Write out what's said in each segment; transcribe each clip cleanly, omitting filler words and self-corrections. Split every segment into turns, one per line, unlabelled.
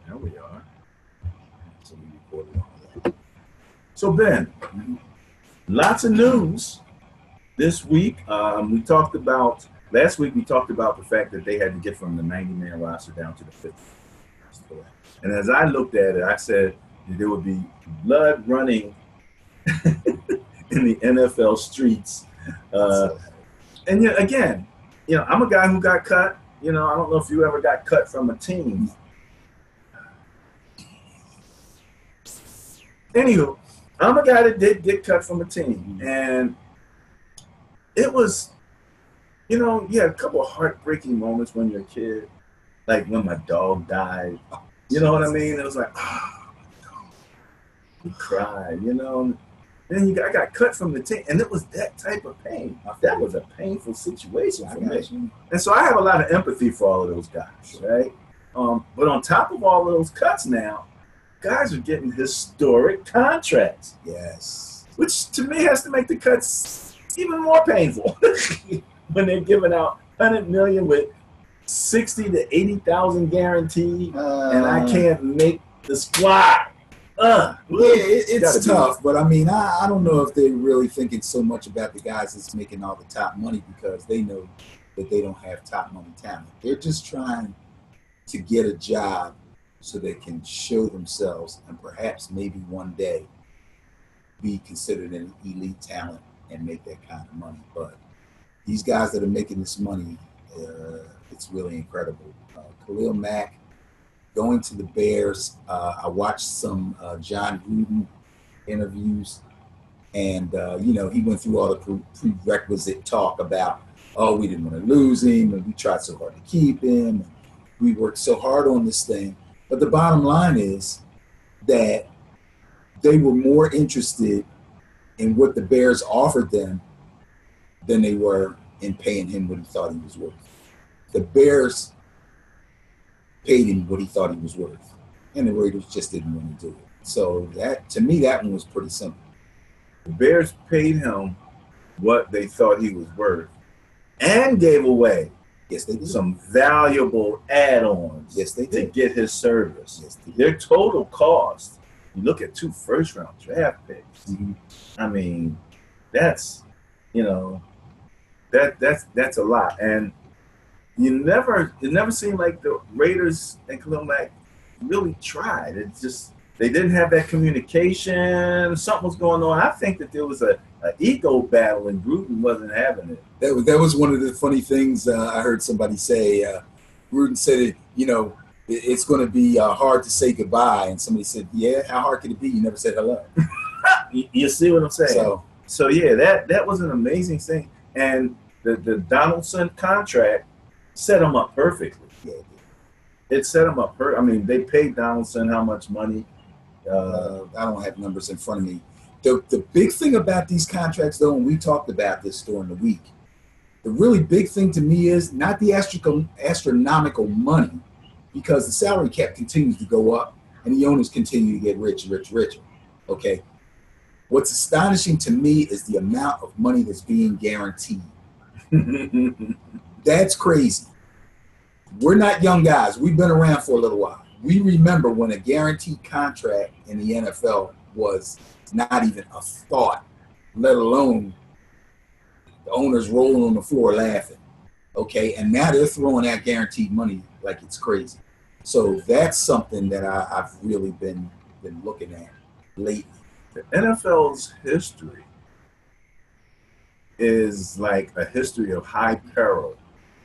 There we are. So we recorded all that. So Ben, lots of news this week. We talked about last week. We talked about the fact that they had to get from the 90-man roster down to the 50. And as I looked at it, I said there would be blood running in the NFL streets. And yet again, I'm a guy who got cut. I don't know if you ever got cut from a team. Anywho, I'm a guy that did get cut from a team, and it was, you had a couple of heartbreaking moments when you're a kid, like when my dog died. You know what I mean? It was like, oh, my dog. You cried, Then I got cut from the team, and it was that type of pain. That was a painful situation for me. And so I have a lot of empathy for all of those guys, right? But on top of all of those cuts now, guys are getting historic contracts.
Yes.
Which to me has to make the cuts even more painful when they're giving out $100 million with 60 to 80,000 guaranteed, and I can't make the squad.
It's tough, but I mean, I don't know if they're really thinking so much about the guys that's making all the top money because they know that they don't have top money talent. They're just trying to get a job so they can show themselves and perhaps maybe one day be considered an elite talent and make that kind of money. But these guys that are making this money, it's really incredible. Khalil Mack going to the Bears. I watched some John Gruden interviews, and he went through all the prerequisite talk about, we didn't want to lose him, and we tried so hard to keep him, and we worked so hard on this thing. But the bottom line is that they were more interested in what the Bears offered them than they were in paying him what he thought he was worth. The Bears paid him what he thought he was worth, and the Raiders just didn't want to do it. So to me, that one was pretty simple.
The Bears paid him what they thought he was worth and gave away some valuable add-ons to get his service.
Yes, they did.
Their total cost, you look at 2 first-round draft picks.
Mm-hmm.
I mean, that's that's a lot. And it never seemed like the Raiders and Khalil Mack really tried. It just, they didn't have that communication. Something was going on. I think that there was an ego battle, and Gruden wasn't having it.
That was one of the funny things I heard somebody say. Gruden said, it's going to be hard to say goodbye. And somebody said, yeah, how hard could it be? You never said hello.
You see what I'm saying? So yeah, that was an amazing thing. And the Donaldson contract set him up perfectly.
Yeah,
it set him up perfectly. I mean, they paid Donaldson how much money?
I don't have numbers in front of me. The big thing about these contracts, though, and we talked about this during the week, the really big thing to me is not the astronomical money, because the salary cap continues to go up and the owners continue to get richer. Okay? What's astonishing to me is the amount of money that's being guaranteed. That's crazy. We're not young guys. We've been around for a little while. We remember when a guaranteed contract in the NFL was not even a thought, let alone the owners rolling on the floor laughing. Okay, and now they're throwing out guaranteed money like it's crazy. So that's something that I've really been looking at lately.
The NFL's history is like a history of high peril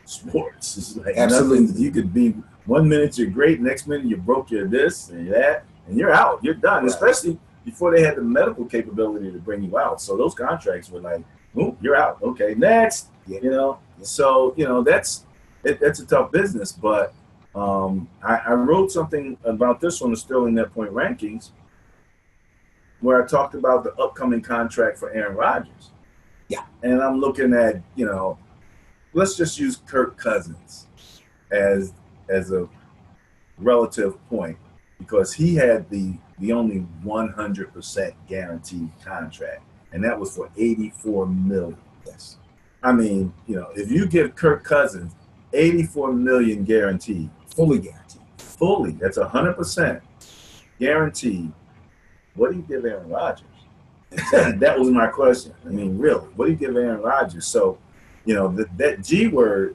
sports. It's like
Absolutely.
Nothing. You could be 1 minute you're great, next minute you broke your this and that, and you're out. You're done. Right. Especially before they had the medical capability to bring you out. So those contracts were like, oh, you're out. Okay, next.
Yeah.
So that's a tough business. But I wrote something about this on the Sterling Net Point rankings, where I talked about the upcoming contract for Aaron Rodgers.
Yeah.
And I'm looking at, let's just use Kirk Cousins as a relative point, because he had the only 100% guaranteed contract, and that was for $84 million.
Yes.
I mean, if you give Kirk Cousins $84 million guaranteed,
fully
fully, that's 100% guaranteed, what do you give Aaron Rodgers? That was my question. I mean, really, what do you give Aaron Rodgers? So, that G word,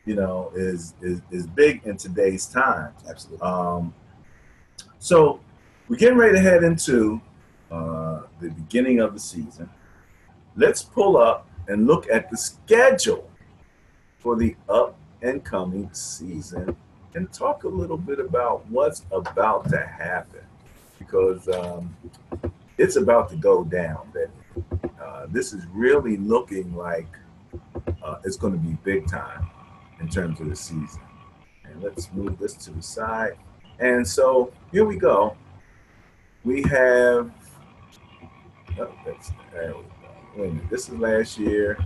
is big in today's time.
Absolutely.
So we're getting ready to head into the beginning of the season. Let's pull up and look at the schedule for the up and coming season and talk a little bit about what's about to happen, because it's about to go down, baby. This is really looking like it's going to be big time in terms of the season. And let's move this to the side. And so here we go. We have, there we go. Wait a minute, this is last year.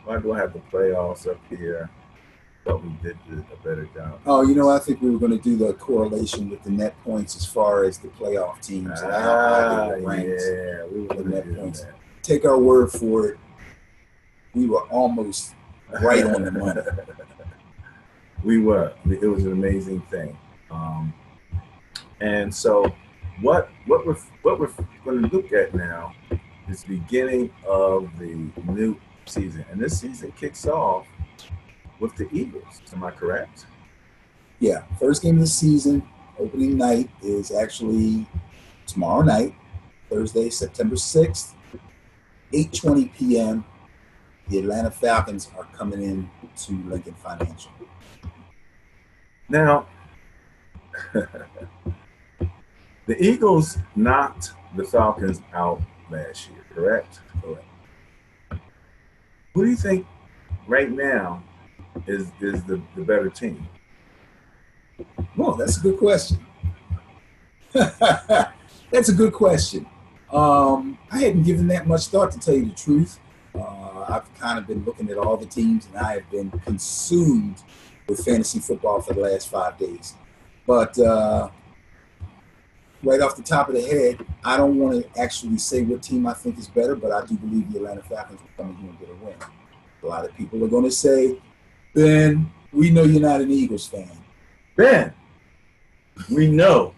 Why do I have the playoffs up here? But we did a better job.
Oh, I think we were going to do the correlation with the net points as far as the playoff teams and how they were ranked.
Yeah, we were going to do
points.
that.
Take our word for it. We were almost right on the money.
We were. It was an amazing thing. And so what we're going to look at now is the beginning of the new season. And this season kicks off with the Eagles. Am I correct?
Yeah. First game of the season, opening night, is actually tomorrow night, Thursday, September 6th, 8:20 p.m. The Atlanta Falcons are coming in to Lincoln Financial.
Now, the Eagles knocked the Falcons out last year, correct?
Correct.
Who do you think right now is the better team?
Well, that's a good question. That's a good question. I hadn't given that much thought, to tell you the truth. I've kind of been looking at all the teams, and I have been consumed with fantasy football for the last 5 days. But right off the top of the head, I don't want to actually say what team I think is better, but I do believe the Atlanta Falcons will come in here and get a win. A lot of people are going to say, Ben, we know you're not an Eagles fan.
Ben, we know.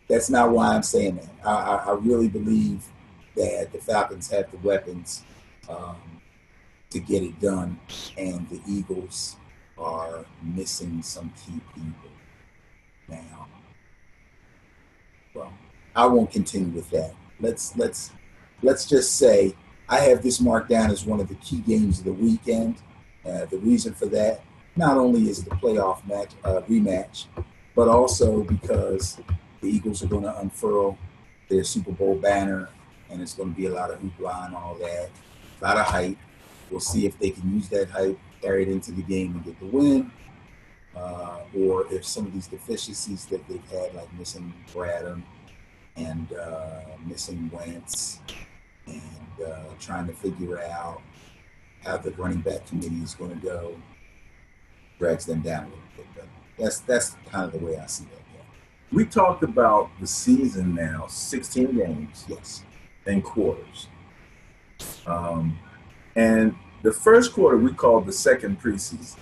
That's not why I'm saying that. I really believe that the Falcons have the weapons to get it done, and the Eagles are missing some key people now. Well, I won't continue with that. Let's just say I have this marked down as one of the key games of the weekend. The reason for that, not only is it a playoff match rematch, but also because the Eagles are going to unfurl their Super Bowl banner, and it's going to be a lot of hoopla and all that, a lot of hype. We'll see if they can use that hype, carry it into the game and get the win, or if some of these deficiencies that they've had, like missing Bradham and missing Wentz, and trying to figure out how the running back committee is going to go, drags them down a little bit. But that's kind of the way I see that.
We talked about the season now, 16 games.
Yes.
And quarters. And the first quarter we called the second preseason,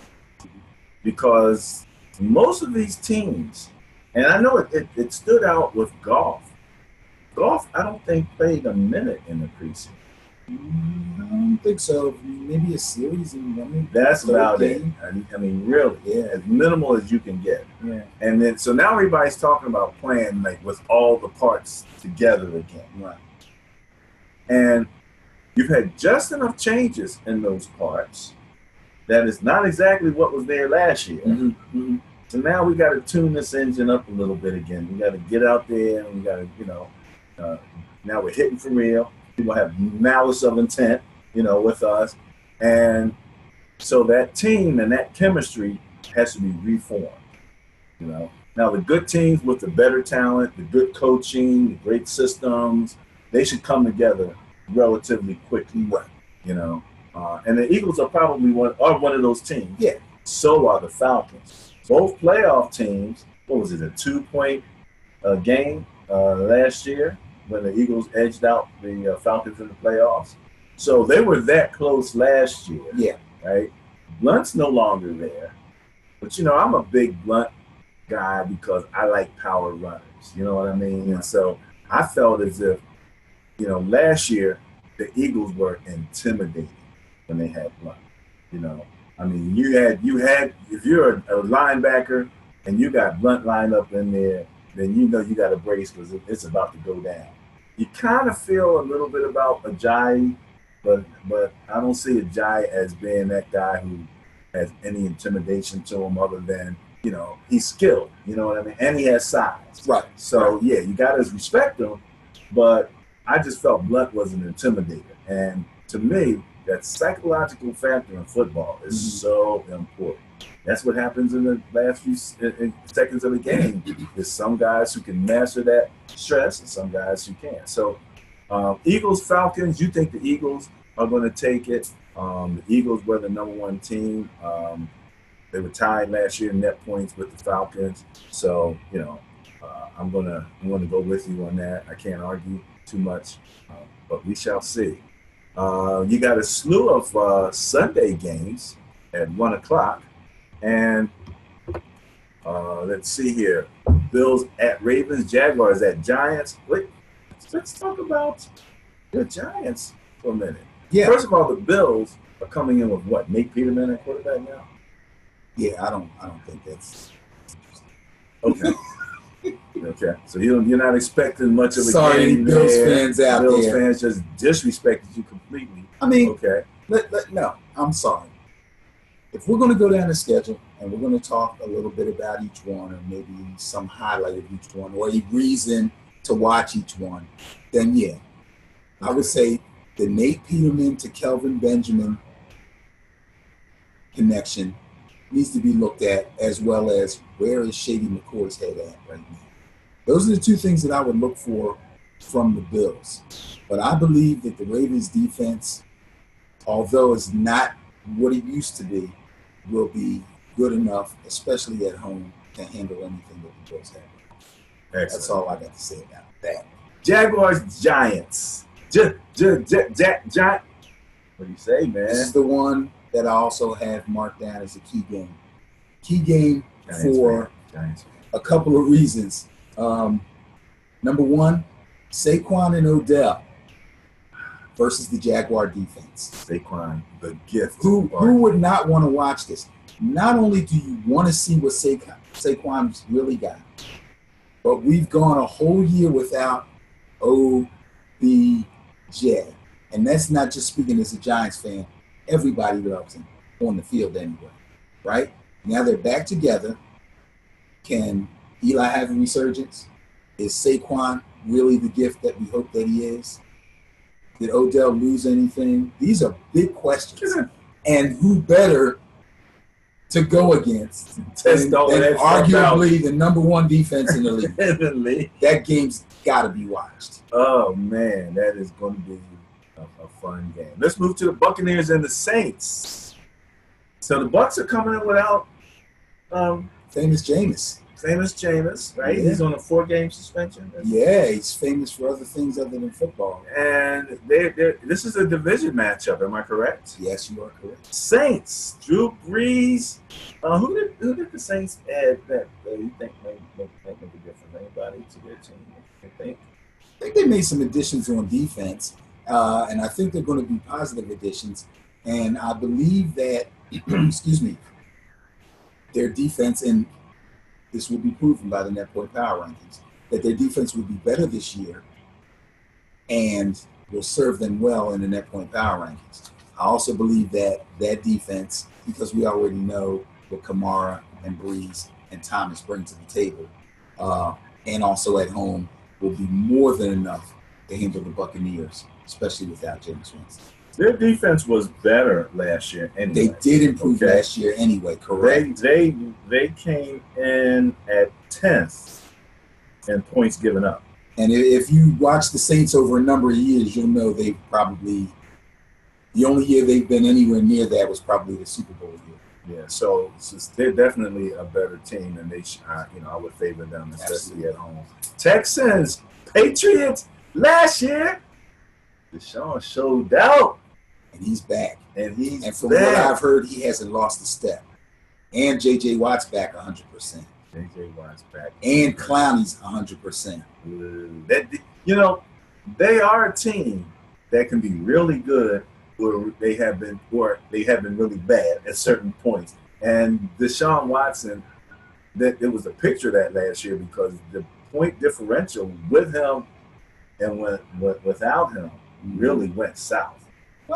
because most of these teams, and I know it stood out with Goff. Goff, I don't think, played a minute in the preseason.
I don't think so. Maybe a series and one.
That's about it. I mean, really,
Yeah.
as minimal as you can get.
Yeah.
And then, so now everybody's talking about playing like with all the parts together again.
Right.
And you've had just enough changes in those parts that it's not exactly what was there last year.
Mm-hmm. Mm-hmm.
So now we got to tune this engine up a little bit again. We got to get out there, and we got to, now we're hitting for real. People have malice of intent, with us. And so that team and that chemistry has to be reformed, Now the good teams with the better talent, the good coaching, the great systems, they should come together relatively quickly,
Right.
And the Eagles are probably one of those teams.
Yeah.
So are the Falcons. Both playoff teams, what was it, a 2-point game last year when the Eagles edged out the Falcons in the playoffs. So they were that close last year.
Yeah.
Right? Blunt's no longer there. But, I'm a big Blunt guy because I like power runners. You know what I mean? And so I felt as if, last year the Eagles were intimidating when they had Blunt. You know, I mean, you had if you're a linebacker and you got Blunt lined up in there, then you got a brace because it's about to go down. You kind of feel a little bit about Ajayi, but I don't see Ajayi as being that guy who has any intimidation to him other than he's skilled. You know what I mean, and he has size.
Right.
So yeah, you got to respect him, but I just felt Blunt was an intimidator, and to me, that psychological factor in football is so important. That's what happens in the last few seconds of the game. There's some guys who can master that stress and some guys who can't. So Eagles, Falcons, you think the Eagles are going to take it. The Eagles were the number one team. They were tied last year in net points with the Falcons. So, I'm gonna go with you on that. I can't argue too much, but we shall see. You got a slew of Sunday games at 1:00. And let's see here. Bills at Ravens, Jaguars at Giants. Wait, let's talk about the Giants for a minute.
Yeah.
First of all, the Bills are coming in with what? Nate Peterman at quarterback now?
Yeah, I don't think that's
okay. Okay. So you're not expecting much of a
sorry,
game.
Bills fans out
Bills
there.
fans just disrespected you completely.
I mean,
okay.
No, I'm sorry. If we're going to go down the schedule and we're going to talk a little bit about each one or maybe some highlight of each one or a reason to watch each one, then yeah, I would say the Nate Peterman to Kelvin Benjamin connection needs to be looked at, as well as where is Shady McCoy's head at right now. Those are the two things that I would look for from the Bills. But I believe that the Ravens defense, although it's not what it used to be, will be good enough, especially at home, to handle anything that the Bills have.
Excellent.
That's all I got to say about that.
Jaguars, Giants. Giant. What do you say, man?
This is the one that I also have marked down as a key game. Key game
Giants
for a couple of reasons. Number one, Saquon and Odell versus the Jaguar defense.
Saquon, the gift.
Who would not want to watch this? Not only do you want to see what Saquon's really got, but we've gone a whole year without OBJ. And that's not just speaking as a Giants fan. Everybody loves him on the field anyway, right? Now they're back together. Can Eli have a resurgence? Is Saquon really the gift that we hope that he is? Did Odell lose anything? These are big questions. And who better to go against than arguably the number one defense in the league? That game's got to be watched.
Oh, man, that is going to be a fun game. Let's move to the Buccaneers and the Saints. So the Bucs are coming in without
famous Jameis.
Famous Jameis, right?
Yeah.
He's on a 4-game suspension.
Yeah, he's famous for other things other than football.
And this is a division matchup. Am I correct?
Yes, you are correct.
Saints, Drew Brees. Who did the Saints add that you think make a difference? Anybody to their team? I
think they made some additions on defense, and I think they're going to be positive additions. And I believe that, excuse me, their defense, and this will be proven by the net point power rankings, that their defense will be better this year and will serve them well in the net point power rankings. I also believe that defense, because we already know what Kamara and Brees and Thomas bring to the table, and also at home, will be more than enough to handle the Buccaneers, especially without Jameis Winston.
Their defense was better last year anyway.
They did improve last year anyway, correct?
They came in at 10th in points given up.
And if you watch the Saints over a number of years, you'll know they probably – the only year they've been anywhere near that was probably the Super Bowl year.
Yeah, so they're definitely a better team, and I would favor them, especially at home. Texans, Patriots, last year, Deshaun showed out.
And he's back.
And
from what I've heard, he hasn't lost a step. And J.J. Watt's back 100%.
J.J. Watt's back.
And Clowney's 100%.
They are a team that can be really good, or they have been really bad at certain points. And Deshaun Watson, it was a picture of that last year because the point differential with him and without him really went south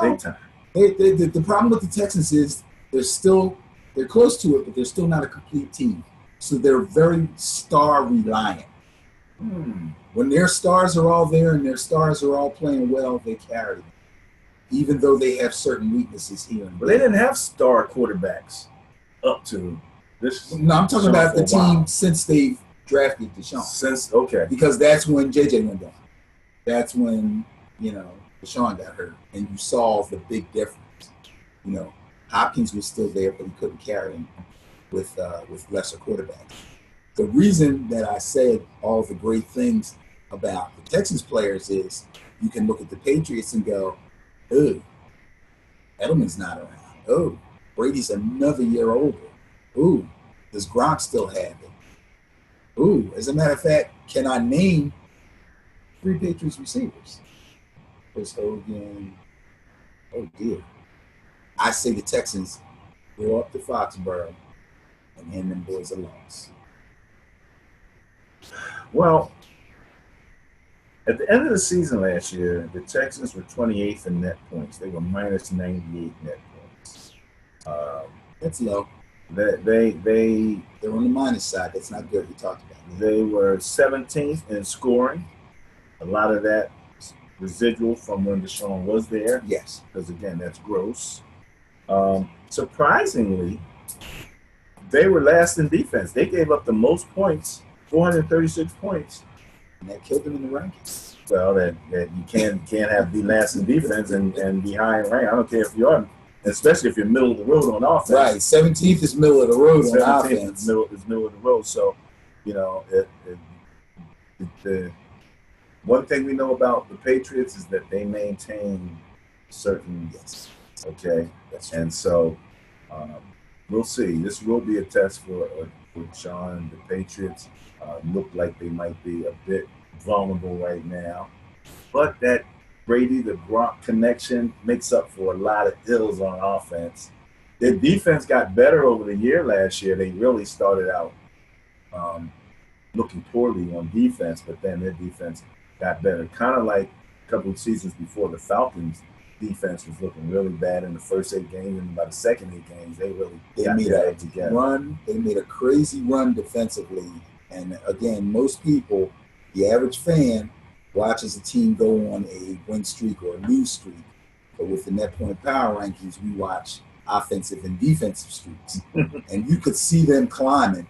big time.
The problem with the Texans is they're close to it, but they're still not a complete team. So they're very star reliant. When their stars are all there and their stars are all playing well, they carry them, even though they have certain weaknesses here and there.
But they didn't have star quarterbacks up to this.
No, I'm talking about the team since they've drafted Deshaun. Because that's when JJ went down. That's when, Deshaun got hurt. And you saw the big difference. Hopkins was still there, but he couldn't carry him with lesser quarterbacks. The reason that I said all the great things about the Texans players is you can look at the Patriots and go, oh, Edelman's not around. Oh, Brady's another year older. Ooh, does Gronk still have it? Ooh, as a matter of fact, can I name 3 Patriots receivers? Chris Hogan. Oh, dear. I say the Texans go up to Foxborough and hand them boys a loss.
Well, at the end of the season last year, the Texans were 28th in net points. They were minus 98 net points.
That's low.
They're
on the minus side. That's not good. We talked about it.
They were 17th in scoring. A lot of that residual from when Deshaun was there.
Yes.
Because, again, that's gross. Surprisingly, they were last in defense. They gave up the most points, 436 points.
And that killed them in the rankings.
Well, that you can't be last in defense and be high in rank. I don't care if you are, especially if you're middle of the road on offense.
Right, 17th is middle of the road on offense.
Is middle of the road. So, the one thing we know about the Patriots is that they maintain certain and so we'll see. This will be a test for Sean. The Patriots look like they might be a bit vulnerable right now, but that Brady the Gronk connection makes up for a lot of ills on offense. Their defense got better over the year last year. They really started out looking poorly on defense, but then their defense got better. Kind of like a couple of seasons before, the Falcons' defense was looking really bad in the first 8 games, and by the second 8 games, they made
a run. They made a crazy run defensively, and again, most people, the average fan, watches a team go on a win streak or a lose streak. But with the net point power rankings, we watch offensive and defensive streaks, and you could see them climbing.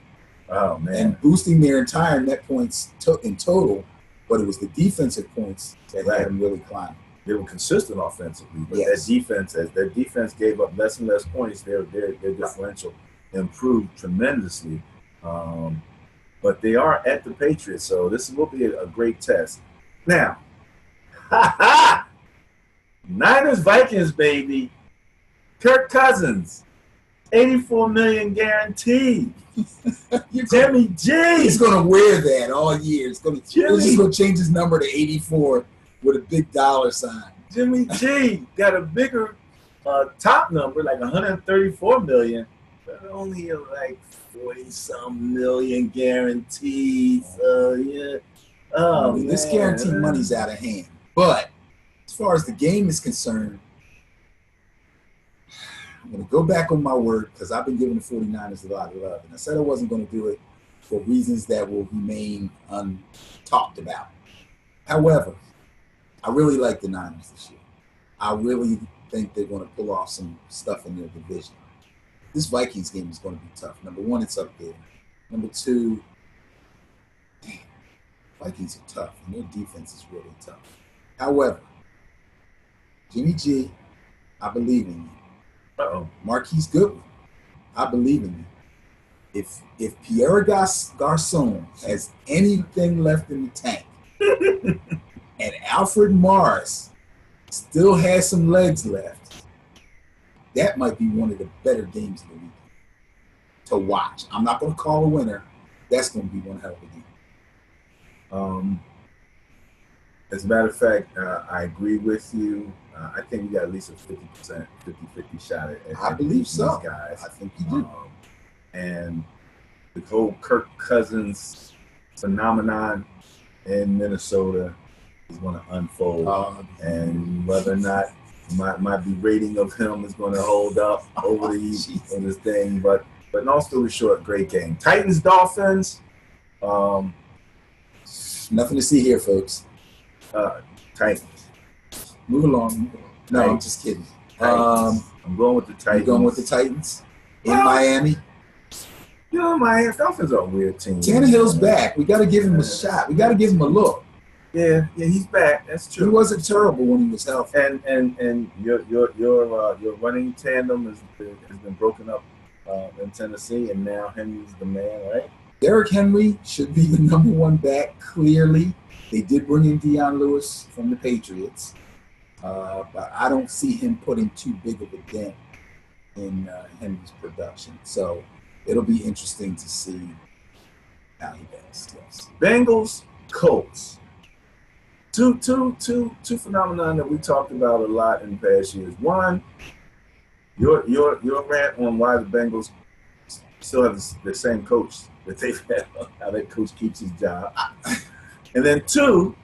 Oh man!
And boosting their entire net points in total, but it was the defensive points that had them really climbing.
They were consistent offensively, but as their defense gave up less and less points, their differential improved tremendously. But they are at the Patriots, so this will be a great test. Now, Niners Vikings, baby. Kirk Cousins, $84 million guaranteed. Jimmy G.
He's going to wear that all year. He's just going to change his number to 84 with a big dollar sign.
Jimmy G got a bigger top number, like $134 million, but only like 40-some million guaranteed.
This guaranteed money's out of hand. But as far as the game is concerned, I'm going to go back on my word because I've been giving the 49ers a lot of love. And I said I wasn't going to do it for reasons that will remain untalked about. However, I really like the Niners this year. I really think they're going to pull off some stuff in their division. This Vikings game is going to be tough. Number one, it's up there. Number two, Vikings are tough, and their defense is really tough. However, Jimmy G, I believe in you. Marquise Goodwin, I believe in you. If Pierre Garçon has anything left in the tank, and Alfred Morris still has some legs left, that might be one of the better games of the week to watch. I'm not going to call a winner, That's going to be one hell of a game.
As a matter of fact, I agree with you. I think we got at least a 50%, 50-50 shot
I believe
these
so.
guys.
I think you do.
And the whole Kirk Cousins phenomenon in Minnesota is going to unfold. And whether or not my berating of him is going to hold up over on this thing. But long story short, great game. Titans, Dolphins.
Nothing to see here, folks.
Titans.
Move along. No, I'm just kidding.
I'm going with the Titans.
You're going with the Titans in Miami?
You know, Miami Dolphins are a weird team.
Tannehill's back. We got to give him a shot. We got to give him a look.
Yeah, he's back. That's true.
He wasn't terrible when he was healthy.
And your running tandem has been broken up in Tennessee, and now Henry's the man, right?
Derrick Henry should be the number one back, clearly. They did bring in Deion Lewis from the Patriots, but I don't see him putting too big of a dent in Henry's production. So it'll be interesting to see how he does. Yes.
Bengals, Colts. Two phenomenon that we talked about a lot in past years. One, your rant on why the Bengals still have the same coach that they've had, how that coach keeps his job. And then two,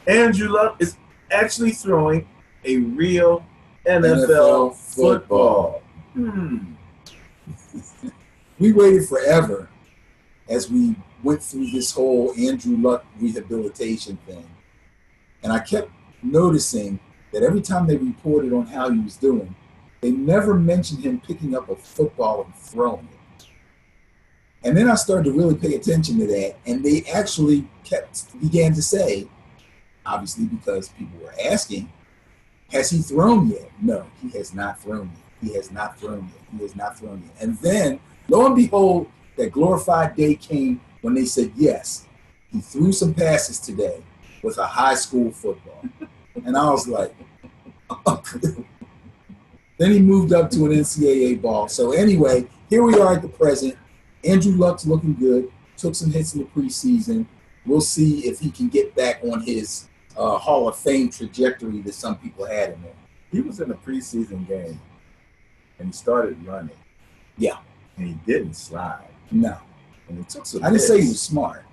Andrew Luck is actually throwing a real NFL football.
We waited forever as we went through this whole Andrew Luck rehabilitation thing. And I kept noticing that every time they reported on how he was doing, they never mentioned him picking up a football and throwing it. And then I started to really pay attention to that, and they actually began to say, obviously because people were asking, has he thrown yet? No, he has not thrown yet. He has not thrown yet. He has not thrown yet. And then, lo and behold, that glorified day came when they said, yes, he threw some passes today with a high school football. And I was like, then he moved up to an NCAA ball. So anyway, here we are at the present. Andrew Luck's looking good. Took some hits in the preseason. We'll see if he can get back on his Hall of Fame trajectory that some people had him in.
He was in a preseason game, and he started running.
Yeah.
And he didn't slide.
No.
And he took some
I didn't
hits.
say he was smart.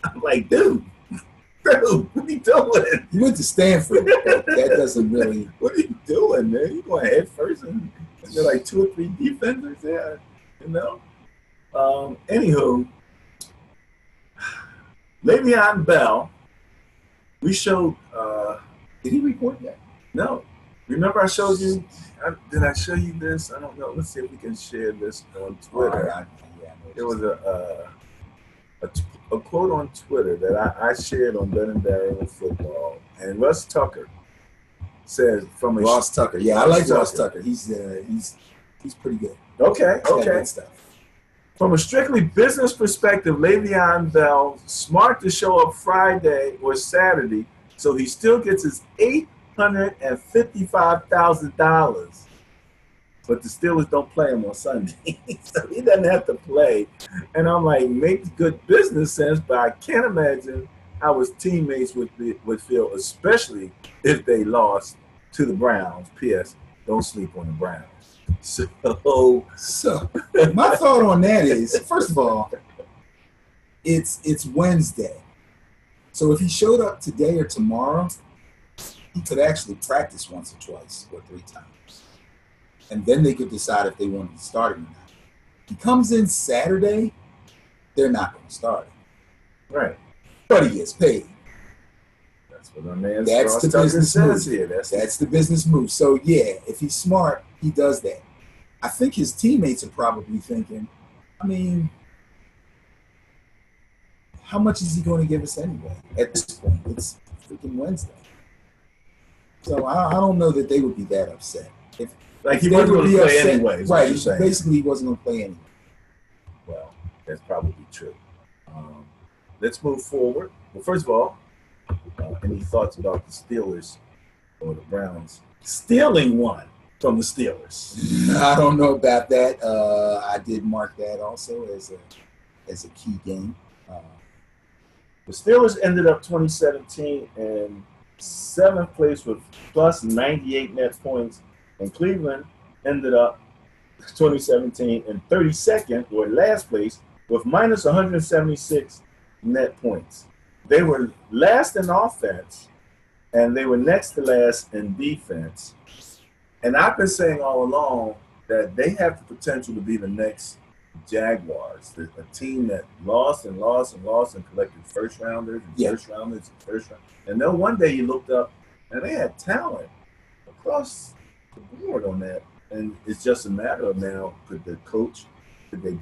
I'm like, dude, what are you doing?
He went to Stanford. That doesn't really.
What are you doing, man? You going head first, and there are like 2 or 3 defenders there, you know? Anywho, Le'Veon Bell, we showed.
Did he report that?
No. Remember I showed you? Did I show you this? I don't know. Let's see if we can share this on Twitter. There was a quote on Twitter that I shared on Ben and Barry Football, and Russ Tucker says from a
Ross Tucker. Yeah, I like Ross Tucker. He's pretty good.
Okay.
Good stuff.
From a strictly business perspective, Le'Veon Bell smart to show up Friday or Saturday, so he still gets his $855,000. But the Steelers don't play him on Sunday, so he doesn't have to play. And I'm like, makes good business sense, but I can't imagine how his teammates would feel, especially if they lost to the Browns. P.S. Don't sleep on the Browns. So
my thought on that is, first of all, it's Wednesday. So if he showed up today or tomorrow, he could actually practice once or twice or 3 times. And then they could decide if they wanted to start him or not. He comes in Saturday, they're not going to start him.
Right.
But he gets paid.
That's what my man
That's the business move.
Here.
That's the business move. So, yeah, if he's smart, he does that. I think his teammates are probably thinking, I mean, how much is he going to give us anyway? At this point, it's freaking Wednesday. So I don't know that they would be that upset.
Like he wasn't going to play
upset,
anyway.
Right. Basically, he wasn't going to play anyway.
Well, that's probably true. Let's move forward. Well, first of all, any thoughts about the Steelers or the Browns stealing one from the Steelers?
I don't know about that. I did mark that also as as a key game.
The Steelers ended up 2017 in 7th place with plus 98 net points, and Cleveland ended up 2017 in 32nd or last place with minus 176 net points. They were last in offense, and they were next to last in defense. And I've been saying all along that they have the potential to be the next Jaguars, a team that lost and lost and lost and collected first rounders and first rounders and first rounders. And then one day you looked up and they had talent across the board on that. And it's just a matter of now, could they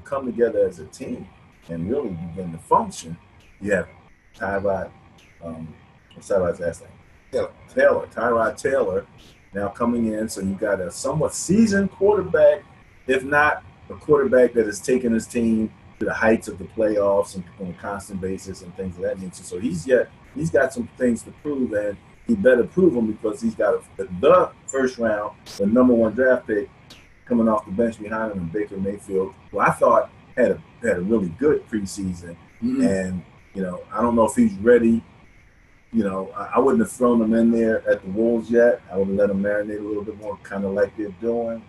come together as a team and really begin to function? You have Tyrod, what's Tyrod's last name? Tyrod Taylor now coming in. So you got a somewhat seasoned quarterback, if not a quarterback that has taken his team to the heights of the playoffs and on a constant basis and things of that nature. So he's got some things to prove, and he better prove them because he's got the first round, the number 1 draft pick coming off the bench behind him in Baker Mayfield, who I thought had a really good preseason. Mm-hmm. And, I don't know if he's ready. I wouldn't have thrown him in there at the Wolves yet. I would have let him marinate a little bit more, kind of like they're doing.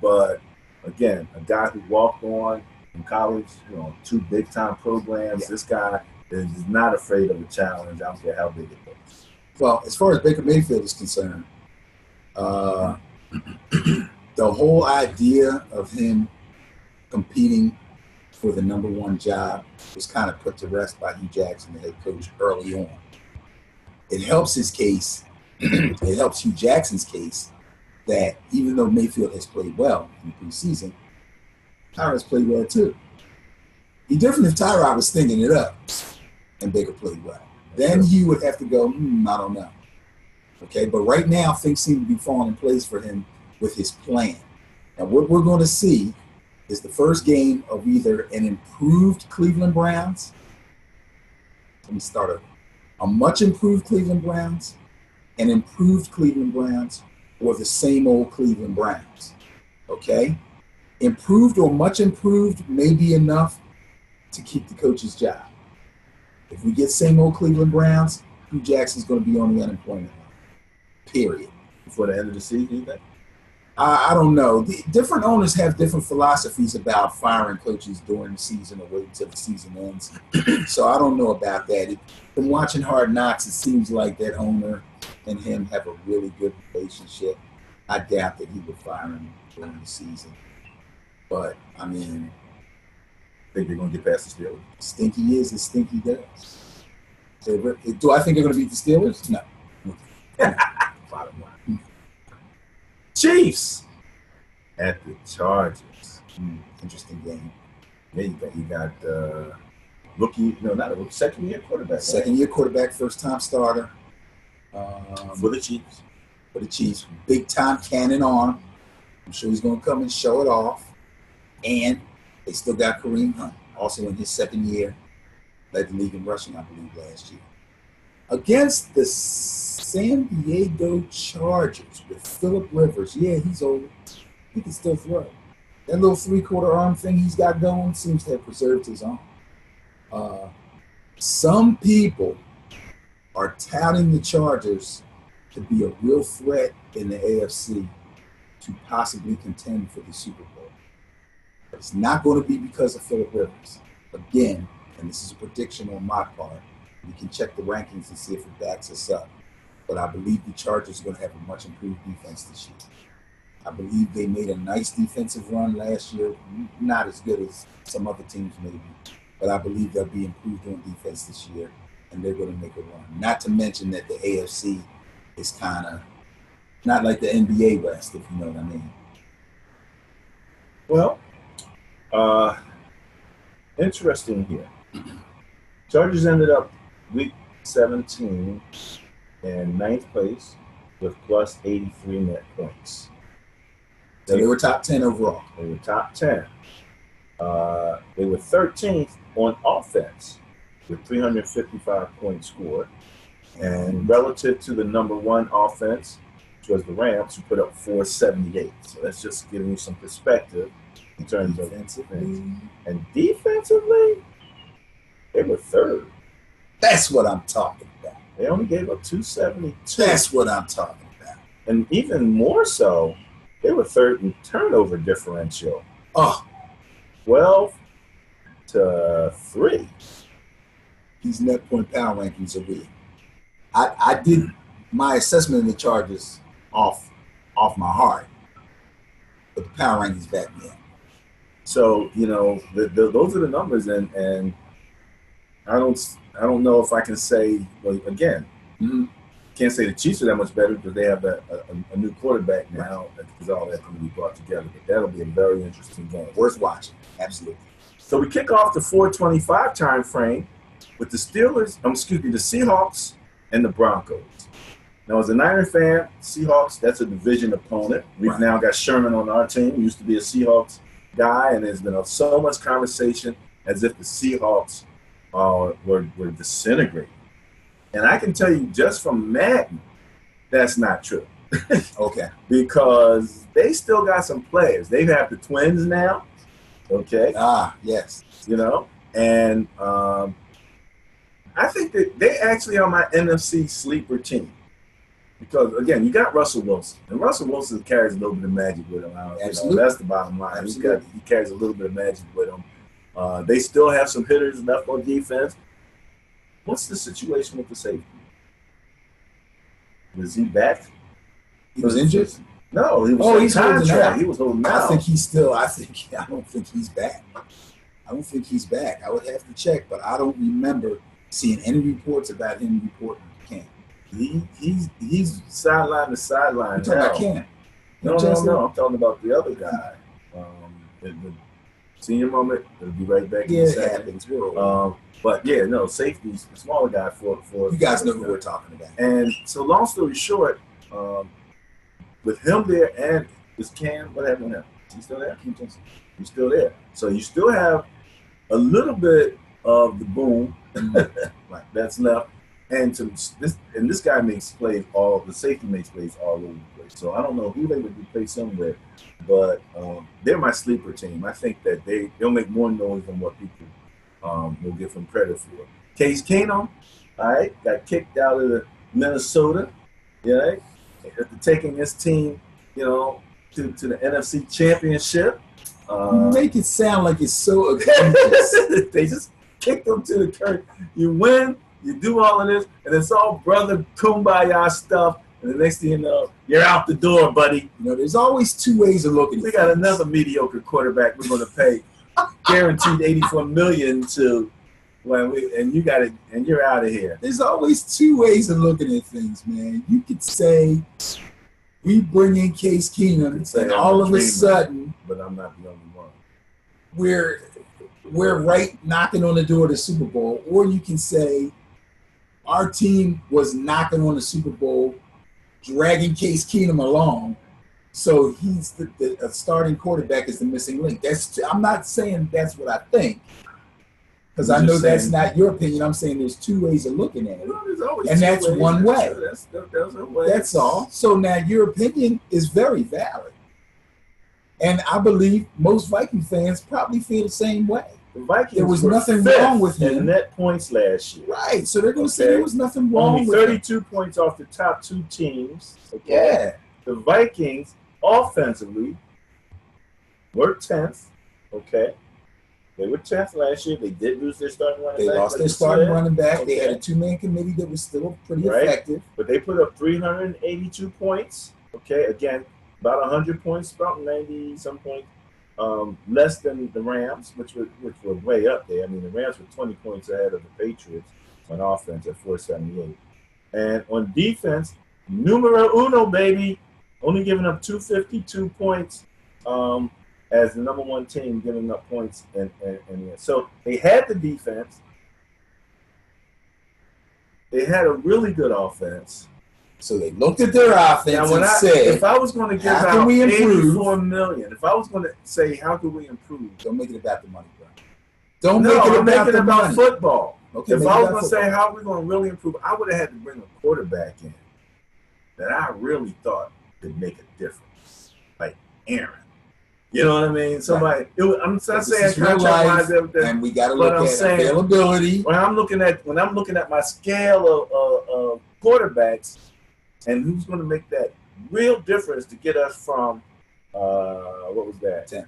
But again, a guy who walked on in college, 2 big-time programs. Yeah. This guy is not afraid of a challenge. I don't care how big it is.
Well, as far as Baker Mayfield is concerned, the whole idea of him competing for the number 1 job was kind of put to rest by Hugh Jackson, the head coach, early on. It helps his case. It helps Hugh Jackson's case that even though Mayfield has played well in the preseason, Tyrod's played well too. It'd be different if Tyrod was stinging it up and Baker played well. Then Hugh would have to go, I don't know. Okay, but right now things seem to be falling in place for him with his plan. Now what we're going to see is the first game of either an improved Cleveland Browns. Let me start over. A much improved Cleveland Browns, an improved Cleveland Browns, or the same old Cleveland Browns, okay? Improved or much improved may be enough to keep the coach's job. If we get same old Cleveland Browns, Hugh Jackson's going to be on the unemployment line, period.
Before the end of the season, you think?
I don't know. The different owners have different philosophies about firing coaches during the season or waiting until the season ends. So I don't know about that. From watching Hard Knocks, it seems like that owner and him have a really good relationship. I doubt that he would fire him during the season. But, I mean,
I think they're going to get past the Steelers.
Stinky is as stinky does. Do I think they're going to beat the Steelers? No.
Bottom line. Chiefs at the Chargers.
Interesting game.
Yeah, you got rookie, not a rookie, second-year quarterback.
Second-year quarterback, first-time starter.
For the Chiefs.
For the Chiefs. Big-time cannon arm. I'm sure he's going to come and show it off. And they still got Kareem Hunt, also in his second year. Led the league in rushing, I believe, last year. Against the San Diego Chargers with Phillip Rivers. Yeah, he's old. He can still throw. That little 3/4 arm thing he's got going seems to have preserved his arm. Some people are touting the Chargers to be a real threat in the AFC to possibly contend for the Super Bowl. But it's not going to be because of Phillip Rivers. Again, and this is a prediction on my part, we can check the rankings and see if it backs us up. But I believe the Chargers are going to have a much improved defense this year. I believe they made a nice defensive run last year, not as good as some other teams maybe, but I believe they'll be improved on defense this year, and they're going to make a run. Not to mention that the AFC is kind of not like the NBA West, if you know what I mean.
Well, interesting here. Chargers ended up week 17 in 9th place with plus 83 net points.
So they were top 10 overall.
They were top 10. They were 13th on offense with 355 points scored. And relative to the number 1 offense, which was the Rams, who put up 478. So that's just giving you some perspective. in terms of
defensively.
defense. And defensively, they were third.
That's what I'm talking about.
They only gave up 272.
That's what I'm talking about.
And even more so, they were third in turnover differential.
Oh,
12-3.
These net point power rankings are weird. I did my assessment of the Chargers off my heart, but the power rankings back me up.
So those are the numbers, and I don't know if I can say, well, again, can't say the Chiefs are that much better because they have a new quarterback now because all that's going to be brought together. But that'll be a very interesting game,
worth watching. Absolutely.
So we kick off the 4:25 time frame with the Seahawks and the Broncos. Now, as a Niner fan, Seahawks, that's a division opponent. We've now got Sherman on our team. He used to be a Seahawks guy, and there's been so much conversation as if the Seahawks were disintegrating. And I can tell you just from Madden, that's not true.
Okay.
Because they still got some players. They have the Twins now. Okay.
Yes.
And I think that they actually are my NFC sleeper team. Because, again, you got Russell Wilson. And Russell Wilson carries a little bit of magic with him.
Absolutely.
That's the bottom line. He carries a little bit of magic with him. They still have some hitters left on defense. What's the situation with the safety? Was he back?
He was injured?
No, he was
he's holding out.
He was holding out.
I don't think he's back. I don't think he's back. I would have to check, but I don't remember seeing any reports about him reporting to camp.
He's sideline to sideline.
You're talking about Cam?
No. I'm talking about the other guy. The senior moment. It'll be right back.
Yeah, it happens.
But safety's the smaller guy for
you guys know who we're talking about.
And so, long story short, with him there and this Cam, what happened to him? Is he still there? He's still there. So you still have a little bit of the boom that's left. And this guy makes plays the safety makes plays all over the place. So I don't know who they would replace him with, but they're my sleeper team. I think that they'll make more noise than what people will give them credit for. Case Keenum, all right, got kicked out of Minnesota, after taking this team, to the NFC Championship.
You make it sound like it's so egregious.
They just kicked them to the curb. You win. You do all of this, and it's all brother kumbaya stuff. And the next thing you know, you're out the door, buddy.
There's always two ways of looking at
things. We got another mediocre quarterback we're going to pay guaranteed $84 million to, and you got it, and you're out of here.
There's always two ways of looking at things, man. You could say we bring in Case Keenum, and all of a sudden,
but I'm not the only one.
We're right knocking on the door of the Super Bowl, or you can say our team was knocking on the Super Bowl, dragging Case Keenum along, so he's the starting quarterback is the missing link. I'm not saying that's what I think, because I know that's not your opinion. I'm saying there's two ways of looking at it, and that's one way. That's all. So now your opinion is very valid, and I believe most Viking fans probably feel the same way.
The Vikings
there was nothing wrong with him.
In net points last year.
Right. So they're going to say there was nothing wrong with him.
Only 32 points off the top two teams.
Okay? Yeah.
The Vikings, offensively, were 10th. Okay. They were 10th last year. They did lose their starting running back.
They lost their starting running back. Okay. They had a two-man committee that was still pretty effective.
But they put up 382 points. Okay. Again, about 100 points, about 90-some points. Less than the Rams, which were way up there. I mean, the Rams were 20 points ahead of the Patriots on offense at 478. And on defense, numero uno, baby, only giving up 252 points as the number one team giving up points. And so they had the defense. They had a really good offense.
So they looked at their offense and said,
if I was going to give out $84 million, if I was going to say, how can we improve?
Don't make it about the money, bro. Don't make it about
football. Okay, if I was going to say, how are we going to really improve, I would have had to bring a quarterback in that I really thought could make a difference. Like Aaron. You know what I mean? Somebody. I'm not saying
This is real
contract-wise,
life, and we got to
but
look
I'm
at
saying,
availability.
when I'm looking at my scale of quarterbacks, and who's going to make that real difference to get us from what was that?
10th.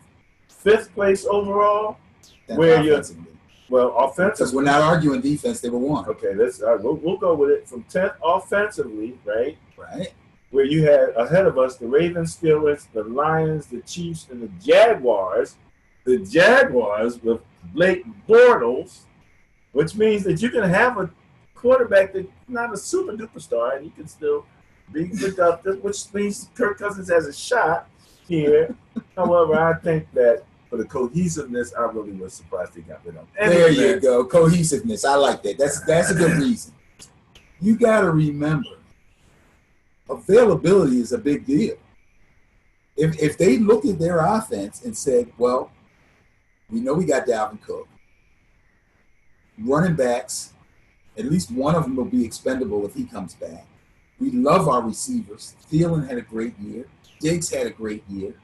5th place overall.
10th
Where you're
offensively.
well offensively.
Because we're not arguing defense; they were 1.
Okay, we'll go with it from 10th offensively, right?
Right.
Where you had ahead of us the Ravens, Steelers, the Lions, the Chiefs, and the Jaguars. The Jaguars with Blake Bortles, which means that you can have a quarterback that's not a super duper star and he can still be productive, which means Kirk Cousins has a shot here. However, I think that for the cohesiveness, I really was surprised they got rid of him.
There you go. Cohesiveness. I like that. That's a good reason. You got to remember, availability is a big deal. If they looked at their offense and said, well, we know we got Dalvin Cook. Running backs, at least one of them will be expendable if he comes back. We love our receivers. Thielen had a great year. Diggs had a great year.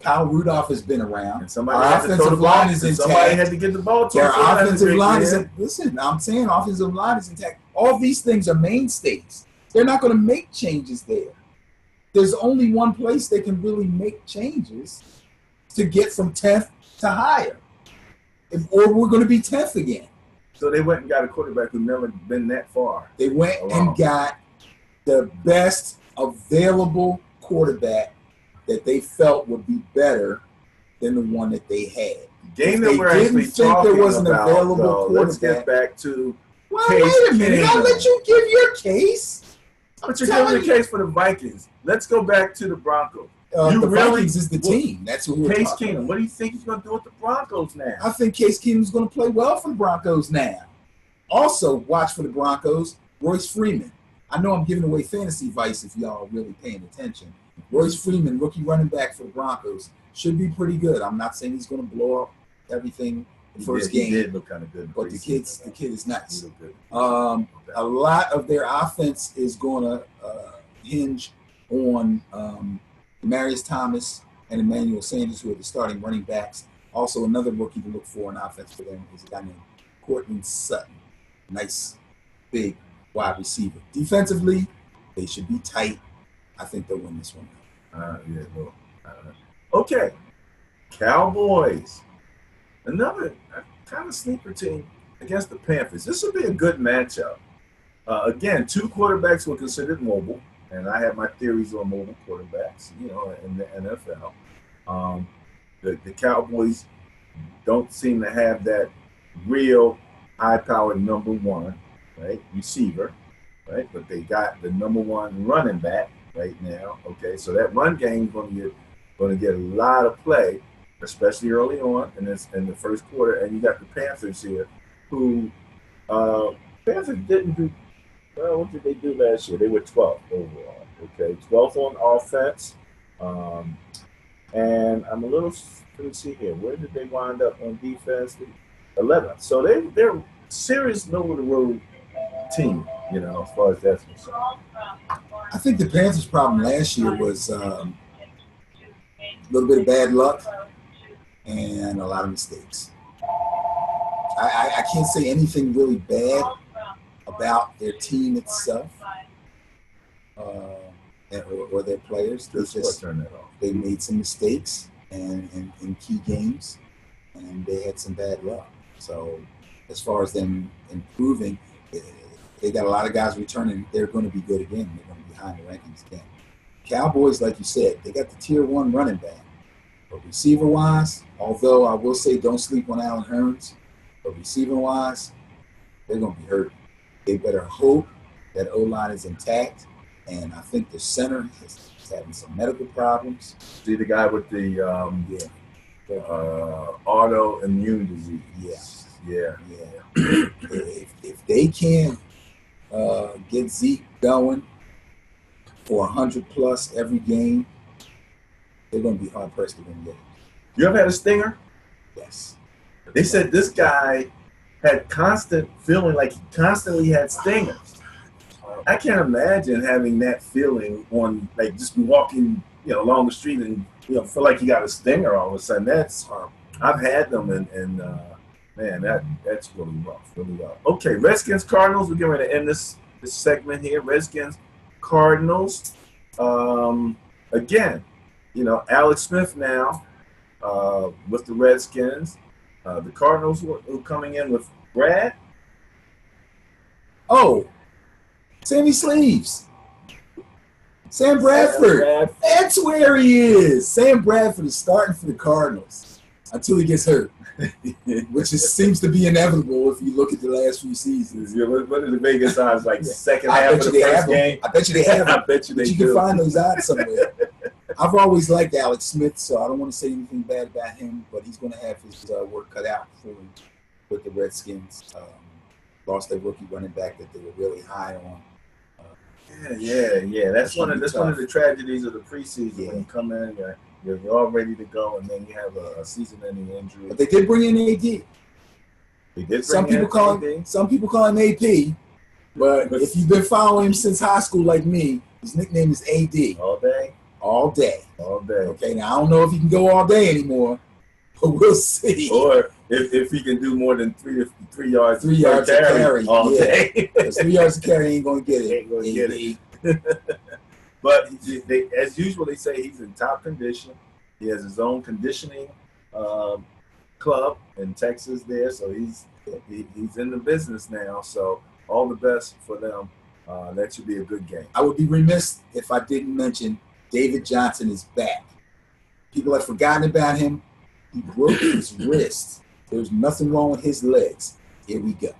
Kyle Rudolph has been around.
And somebody had to throw the ball. Somebody had to get the ball to
their offensive line is listen, I'm saying offensive line is intact. All these things are mainstays. They're not going to make changes there. There's only one place they can really make changes to get from 10th to higher. Or we're going to be 10th again.
So they went and got a quarterback who's never been that far.
They went and got the best available quarterback that they felt would be better than the one that they had.
The game that we're actually talking about, let's get back to
wait a minute. I'll let you give your case.
But you're giving the case for the Vikings. Let's go back to the Broncos.
The Vikings is the team. That's who we're
Case
talking
Keenum.
about.
What do you think he's going to do with the Broncos now?
I think Case Keenum's going to play well for the Broncos now. Also, watch for the Broncos, Royce Freeman. I know I'm giving away fantasy advice if y'all are really paying attention. Royce Freeman, rookie running back for the Broncos, should be pretty good. I'm not saying he's going to blow up everything the first game.
He did look kind of good.
But the kid is nice.
He looked good.
A lot of their offense is going to hinge on Marius Thomas and Emmanuel Sanders, who are the starting running backs. Also, another rookie to look for in offense for them is a guy named Courtland Sutton. Nice, big wide receiver. Defensively, they should be tight. I think they'll win this one.
Okay. Cowboys. Another kind of sleeper team against the Panthers. This will be a good matchup. Again, 2 quarterbacks were considered mobile, and I have my theories on mobile quarterbacks, in the NFL. The Cowboys don't seem to have that real high-powered number 1, right, receiver, right? But they got the number 1 running back right now. Okay, so that run game is going to get a lot of play, especially early on in the first quarter. And you got the Panthers here, who Panthers didn't do well. What did they do last year? They were 12th overall. Okay, 12th on offense. And I'm a little. Let me see here. Where did they wind up on defense? 11th. So they're serious middle of the road team, as far as that's concerned.
I think the Panthers' problem last year was a little bit of bad luck and a lot of mistakes. I can't say anything really bad about their team itself or their players. They made some mistakes in key games, and they had some bad luck. So as far as them improving, they got a lot of guys returning. They're going to be good again. They're going to be high in the rankings again. Cowboys, like you said, they got the tier 1 running back. But receiver-wise, although I will say don't sleep on Allen Hurns, but receiver-wise, they're going to be hurt. They better hope that O-line is intact. And I think the center is having some medical problems.
See the guy with the autoimmune disease. Yeah.
If they can get Zeke going for 100 plus every game, they're going to be hard pressed to win games.
You ever had a stinger?
Yes.
They said this guy had constant feeling like he constantly had stingers. I can't imagine having that feeling on, like, just walking, along the street and feel like you got a stinger all of a sudden. That's I've had them, and man, that's really rough, really rough. Okay, Redskins Cardinals. We're getting ready to end this segment here. Redskins Cardinals. Again, Alex Smith now with the Redskins. The Cardinals who coming in with Brad.
Oh, Sammy Sleeves. Sam Bradford. That's where he is. Sam Bradford is starting for the Cardinals until he gets hurt, which seems to be inevitable if you look at the last few seasons.
Yeah, what are the Vegas odds? Like second half of the first game?
I bet you they have them.
I bet you they do.
You can find those odds somewhere. I've always liked Alex Smith, so I don't want to say anything bad about him, but he's going to have his work cut out for him with the Redskins. Lost their rookie running back that they were really high on.
Yeah. That's one of the tragedies of the preseason. Yeah. When you come in, you're all ready to go, and then you have a season-ending injury.
But they did bring in AD.
They did.
Some people call him AP, but if you've been following him since high school like me, his nickname is AD.
All day.
All day.
All day.
Okay, now I don't know if he can go all day anymore, but we'll see.
Or if he can do more than 3 yards.
3 yards to carry
all day.
3 yards to carry ain't going to get it.
Ain't going to get it. But as usual, they say he's in top condition. He has his own conditioning club in Texas there, so he's in the business now. So all the best for them. That should be a good game.
I would be remiss if I didn't mention David Johnson is back. People have forgotten about him. He broke his wrist. There's nothing wrong with his legs. Here we go.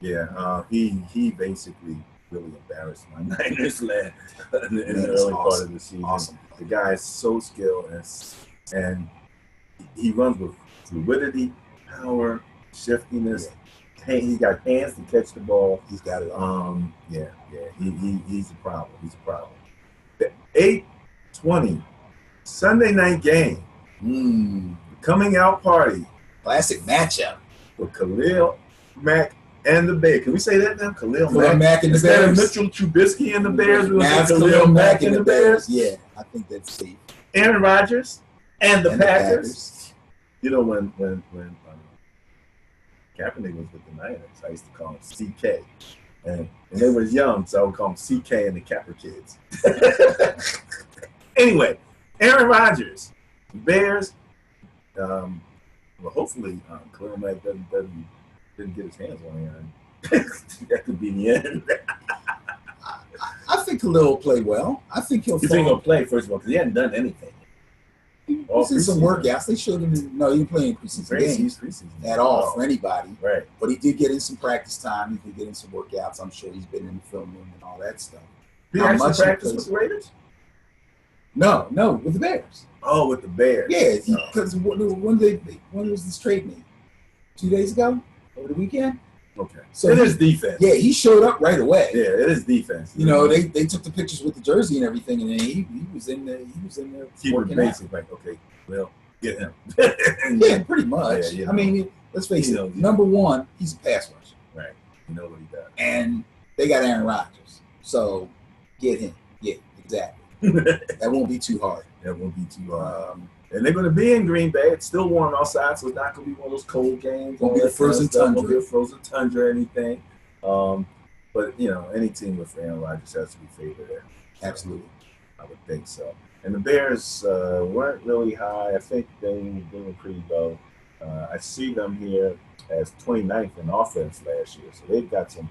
Yeah, he basically really embarrassed my Niners lad in the early part of the season.
Awesome.
The guy is so skilled and he runs with fluidity, power, shiftiness. Yeah. He got hands to catch the ball.
He's got it.
He's a problem. He's a problem. The 8:20 Sunday night game. Coming out party.
Classic matchup.
With Khalil Mack and the Bears. Can we say that now? Khalil
Mack and the Bears.
Instead of Mitchell Trubisky and the Bears, we'll
now
say Khalil Mack and the Bears.
Yeah, I think that's safe.
Aaron Rodgers and the Packers. When Kaepernick was with the Niners, I used to call him CK. And they was young, so I would call him CK and the Capper Kids. Anyway, Aaron Rodgers, Bears. Well, hopefully, Khalil Mack didn't get his hands on Aaron. That could be the end.
I think Khalil will play well. I think he'll.
You think he'll play first of all because he hadn't done anything.
He was in some workouts. They showed him. He didn't play in preseason games at all for anybody.
Right.
But he did get in some practice time. He did get in some workouts. I'm sure he's been in the film room and all that stuff.
Did he actually practice with the Raiders?
No, with the Bears.
Oh, with the Bears.
Yeah, because when was this trade made? 2 days ago? Over the weekend?
Okay. So it is defense.
Yeah, he showed up right away.
Yeah, it is defense.
They took the pictures with the jersey and everything, and then he was in there. He was in there.
Keep it basic, like, okay, well, get him.
Yeah, pretty much. Yeah, I mean, let's face it. Number one, he's a pass rusher.
Right. You know what he does.
And they got Aaron Rodgers, so get him. Yeah, exactly. That won't be too hard.
That won't be too hard. And they're going to be in Green Bay. It's still warm outside, so it's not going to be one of those cold games.
Won't be a frozen tundra.
Won't be a frozen tundra or anything. But, any team with Aaron Rodgers has to be favored there.
Absolutely.
I would think so. And the Bears weren't really high. I think they were pretty low. I see them here as 29th in offense last year. So they've got some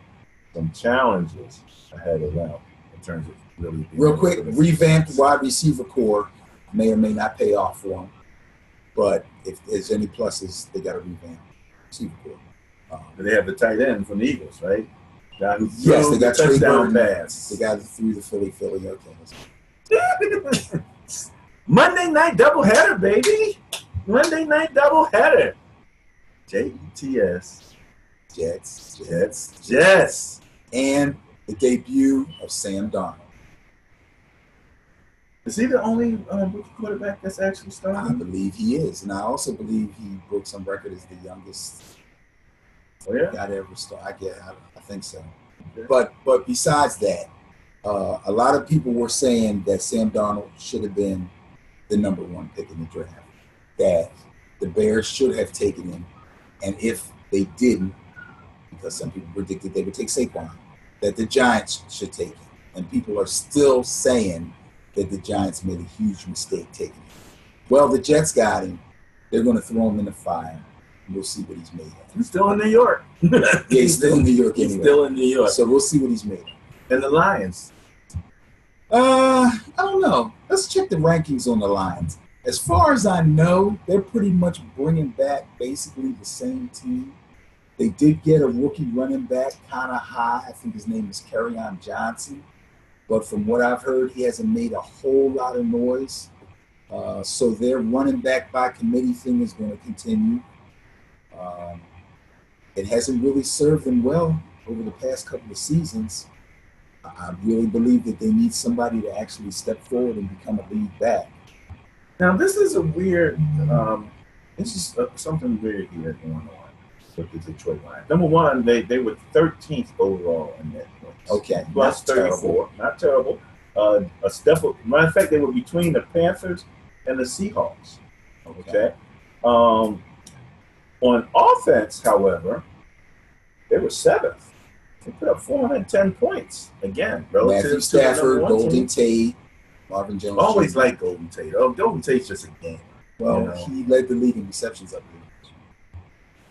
challenges ahead of them in terms of really being
real quick, revamped wide receiver core. May or may not pay off for them, but if there's any pluses, they got to revamp receiver core.
They have the tight end from the Eagles, right?
Yes, they got
touchdown pass.
They got through the Philly. Okay.
Monday night doubleheader, baby. Monday night doubleheader. Jets. Jets.
And the debut of Sam Darnold.
Is he the only rookie quarterback that's actually starting?
I believe he is. And I also believe he broke some record as the youngest guy to ever start. I think so. Okay. But besides that, a lot of people were saying that Sam Darnold should have been the number one pick in the draft, that the Bears should have taken him, and if they didn't, because some people predicted they would take Saquon, that the Giants should take him. And people are still saying that the Giants made a huge mistake taking him. Well, the Jets got him. They're going to throw him in the fire. And we'll see what he's made of.
He's still in New York.
Yeah, he's still in New York anyway.
He's still in New York.
So we'll see what he's made of.
And the Lions.
I don't know. Let's check the rankings on the Lions. As far as I know, they're pretty much bringing back basically the same team. They did get a rookie running back kind of high. I think his name is Kerryon Johnson. But from what I've heard, he hasn't made a whole lot of noise. So their running back by committee thing is going to continue. It hasn't really served them well over the past couple of seasons. I really believe that they need somebody to actually step forward and become a lead back.
Now, this is a weird, this is something weird here going on with the Detroit Lions. Number one, they were 13th overall in net points.
Okay.
Plus 34. Not terrible. A step up. Matter of fact, they were between the Panthers and the Seahawks. Okay. On offense, relative they were 7th. They put up 410 points. Again, relative
Matthew
to the
Stafford,
number one
Golden
team.
Tate, Marvin Jones.
Always
Jr.
like Golden Tate. Oh, Golden Tate's just a gamer.
Well,
you know?
he led the league in receptions up there.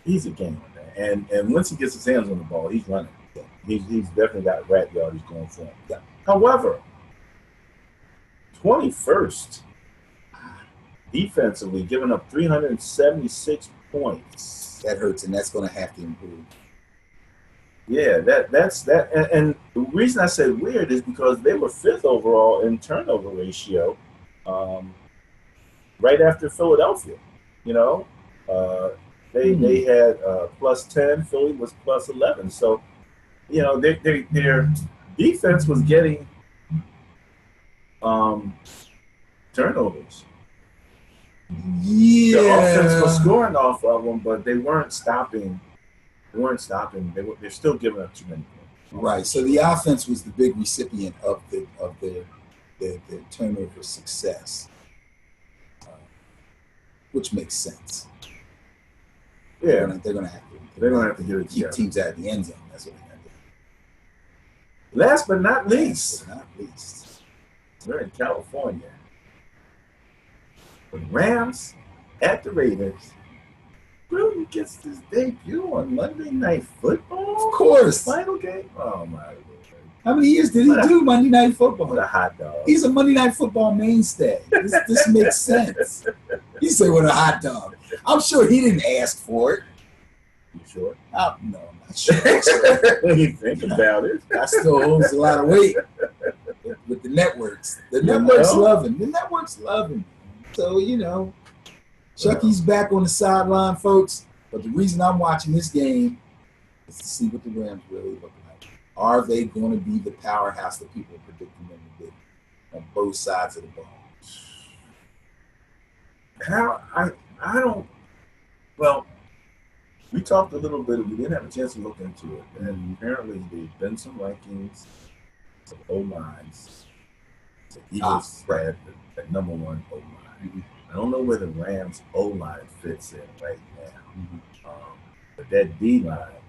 He's a gamer, man. And once he gets his hands on the ball, he's running. Yeah. He's definitely got rat yardage going for him.
Yeah.
However, 21st defensively, giving up 376 points.
That hurts, and that's going to have to improve.
Yeah, that's that. And the reason I said weird is because they were 5th overall in turnover ratio, right after Philadelphia. You know, they had plus 10. Philly was plus 11. So, you know, their defense was getting turnovers.
Yeah,
The offense was scoring off of them, but they weren't stopping. They're still giving up too many points.
Right. So the offense was the big recipient of the turnover success, which makes sense.
Yeah,
they're going to have
to get it
keep
together.
teams out of the end zone. That's what they're going to do.
Last but not least, we're in California. The Rams at the Raiders. Gruden gets his debut on Monday Night Football.
Of course.
Final game. Oh my Lord.
How many years did he do Monday Night Football?
What a hot dog.
He's a Monday Night Football mainstay. This makes sense. He said, "What a hot dog." I'm sure he didn't ask for it.
You sure?
No, I'm not sure.
When you think about it.
I still holds a lot of weight with the networks. The networks love him. The networks love him. So, you know, Chucky's back on the sideline, folks. But the reason I'm watching this game is to see what the Rams really look like. Are they going to be the powerhouse that people are predicting them to be on both sides of the ball?
I don't. Well, we talked a little bit. We didn't have a chance to look into it, and apparently there's been some rankings of O-lines. The Eagles had at number one O-line. Mm-hmm. I don't know where the Rams O-line fits in right now, but that D-line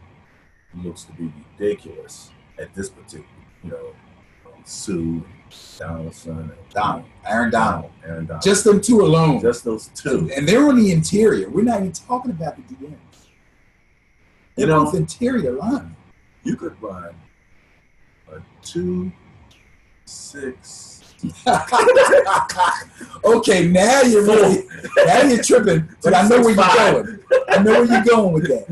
looks to be ridiculous at this particular. You know, Sue, Donaldson,
Aaron Donald.
Aaron Donald.
Just them two alone.
Just those two.
And they're on the interior. We're not even talking about the DMs. They're both interior line.
You could run a 2-6.
Okay, now you're tripping, but I know where you're going. I know where you're going with that.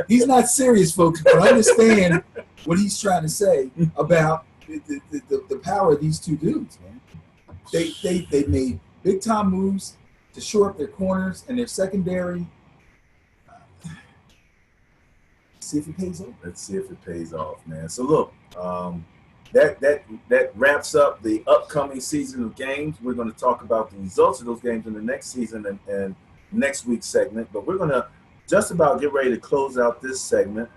He's not serious, folks, but understand what he's trying to say about the power of these two dudes, man. They made big time moves to shore up their corners and their secondary. See if it pays off.
Let's see if it pays off, man. So look, that wraps up the upcoming season of games. We're going to talk about the results of those games in the next season and next week's segment. But we're going to just about get ready to close out this segment.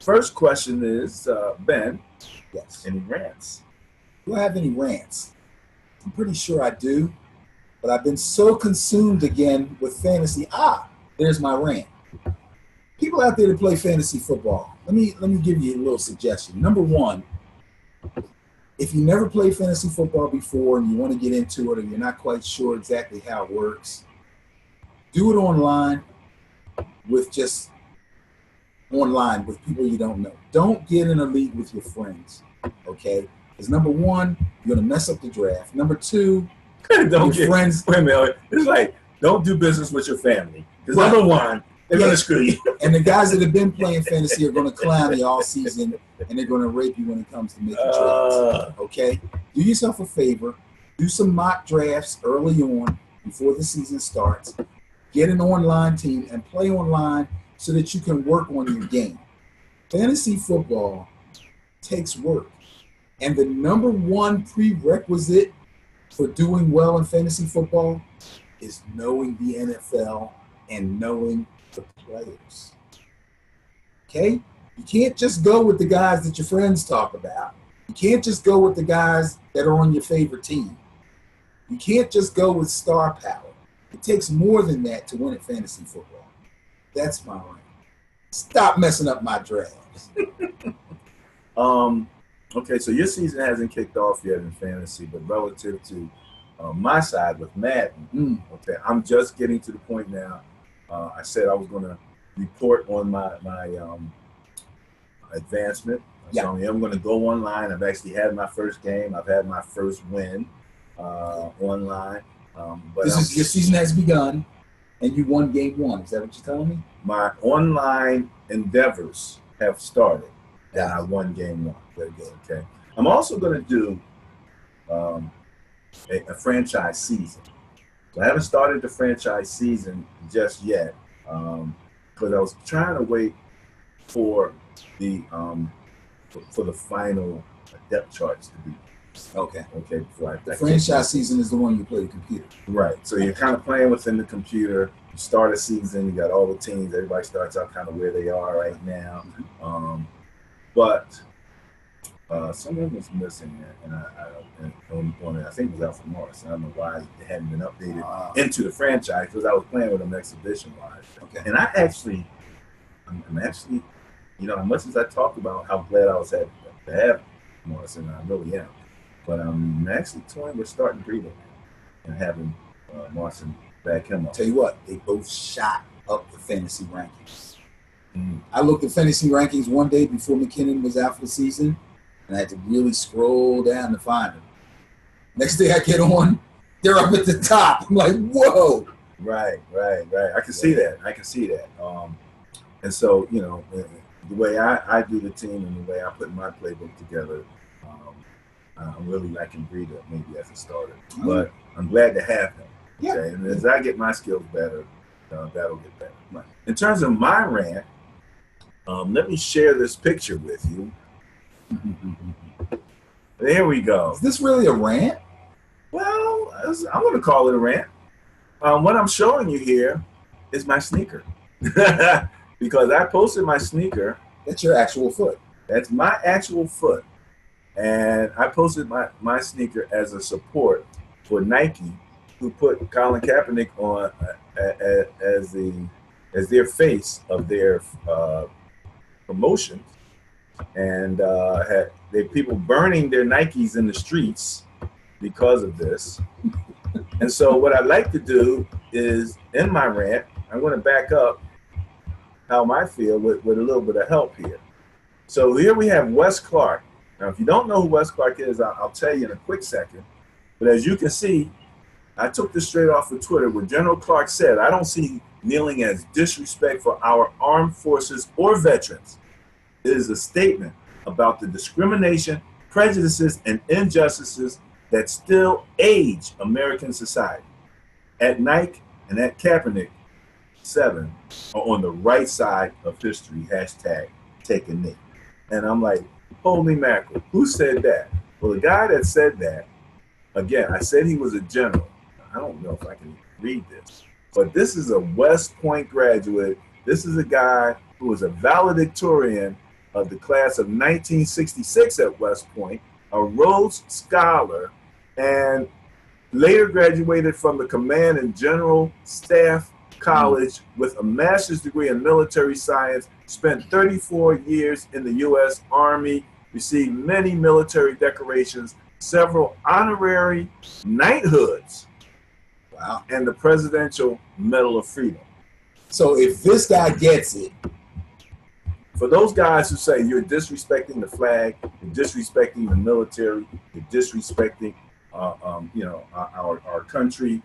First question is, Ben,
yes,
any rants?
Do I have any rants? I'm pretty sure I do, but I've been so consumed again with fantasy. There's my rant. People out there that play fantasy football, let me give you a little suggestion. Number one, if you never played fantasy football before and you want to get into it, or you're not quite sure exactly how it works, do it online with people you don't know. Don't get in a league with your friends, okay? Because number one, you're gonna mess up the draft. Number two, friends.
Wait a minute. It's like, don't do business with your family. Because number one, they're gonna screw you.
And the guys that have been playing fantasy are gonna clown you all season, and they're gonna rape you when it comes to making trades. Okay? Do yourself a favor. Do some mock drafts early on before the season starts. Get an online team and play online so that you can work on your game. Fantasy football takes work. And the number one prerequisite for doing well in fantasy football is knowing the NFL and knowing the players. Okay? You can't just go with the guys that your friends talk about. You can't just go with the guys that are on your favorite team. You can't just go with star power. It takes more than that to win at fantasy football. That's my rant. Stop messing up my drafts.
Okay, so your season hasn't kicked off yet in fantasy, but relative to my side with Madden, okay, I'm just getting to the point now. I said I was going to report on my advancement. Yeah. So I'm going to go online. I've actually had my first game. I've had my first win online. But
your season has begun, and you won game one. Is that what you're telling me?
My online endeavors have started, and I won game one. Very good. Okay. I'm also going to do a franchise season. So I haven't started the franchise season just yet because I was trying to wait for the final depth charts to be. Okay. Before
the franchise season is the one you play the computer.
Right. So you're kind of playing within the computer. You start a season. You got all the teams. Everybody starts out kind of where they are right now. But someone was missing it, and I think it was Alfred Morris. I don't know why it hadn't been updated into the franchise because I was playing with him exhibition-wise. Okay. And I'm actually, as much as I talked about how glad I was to have Morris, and I really am. But I'm actually toying with starting Breida and having Morrison back him up.
Tell you what, they both shot up the fantasy rankings. I looked at fantasy rankings one day before McKinnon was out for the season, and I had to really scroll down to find them. Next day I get on, they're up at the top. I'm like, whoa.
Right. I can see that. And so, the way I do the team and the way I put my playbook together, I'm really liking Breida maybe as a starter. But I'm glad to have him. Okay? Yeah. And as I get my skills better, that'll get better. Right. In terms of my rant, let me share this picture with you. There we go.
Is this really a rant?
Well, I'm going to call it a rant. What I'm showing you here is my sneaker. Because I posted my sneaker.
That's your actual foot.
That's my actual foot. And I posted my sneaker as a support for Nike, who put Colin Kaepernick on as their face of their promotion. And had people burning their Nikes in the streets because of this. And so what I'd like to do is, in my rant, I'm going to back up how I feel with a little bit of help here. So here we have Wes Clark. Now, if you don't know who Wes Clark is, I'll tell you in a quick second. But as you can see, I took this straight off of Twitter where General Clark said, "I don't see kneeling as disrespect for our armed forces or veterans. It is a statement about the discrimination, prejudices, and injustices that still age American society. At Nike and at Kaepernick, 7 are on the right side of history, #take a knee." And I'm like, holy mackerel, who said that? Well, the guy that said that, again, I said he was a general. I don't know if I can read this, but this is a West Point graduate. This is a guy who was a valedictorian of the class of 1966 at West Point, a Rhodes Scholar, and Later graduated from the Command and General Staff College with a master's degree in military science, spent 34 years in the U.S. Army, received many military decorations, several honorary knighthoods,
Wow.
and the Presidential Medal of Freedom.
So if this guy gets it,
for those guys who say you're disrespecting the flag, you're disrespecting the military, you're disrespecting our country,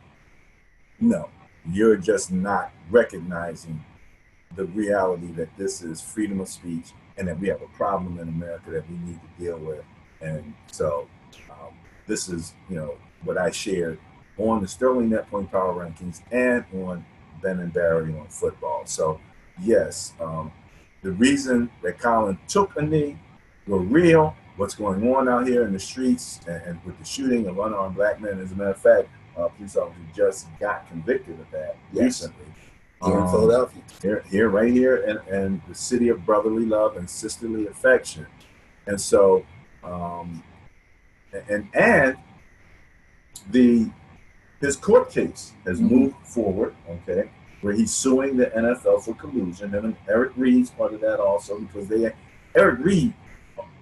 no, you're just not recognizing the reality that this is freedom of speech and that we have a problem in America that we need to deal with. And so this is, what I shared on the Sterling Net Point Power Rankings and on Ben and Barry on football. So yes, the reason that Colin took a knee were real. What's going on out here in the streets and with the shooting of unarmed black men. As a matter of fact, police officer just got convicted of that recently.
Here in Philadelphia.
Right here in the city of brotherly love and sisterly affection. And so, his court case has moved forward, okay, where he's suing the NFL for collusion. And Eric Reid's part of that also, because Eric Reid,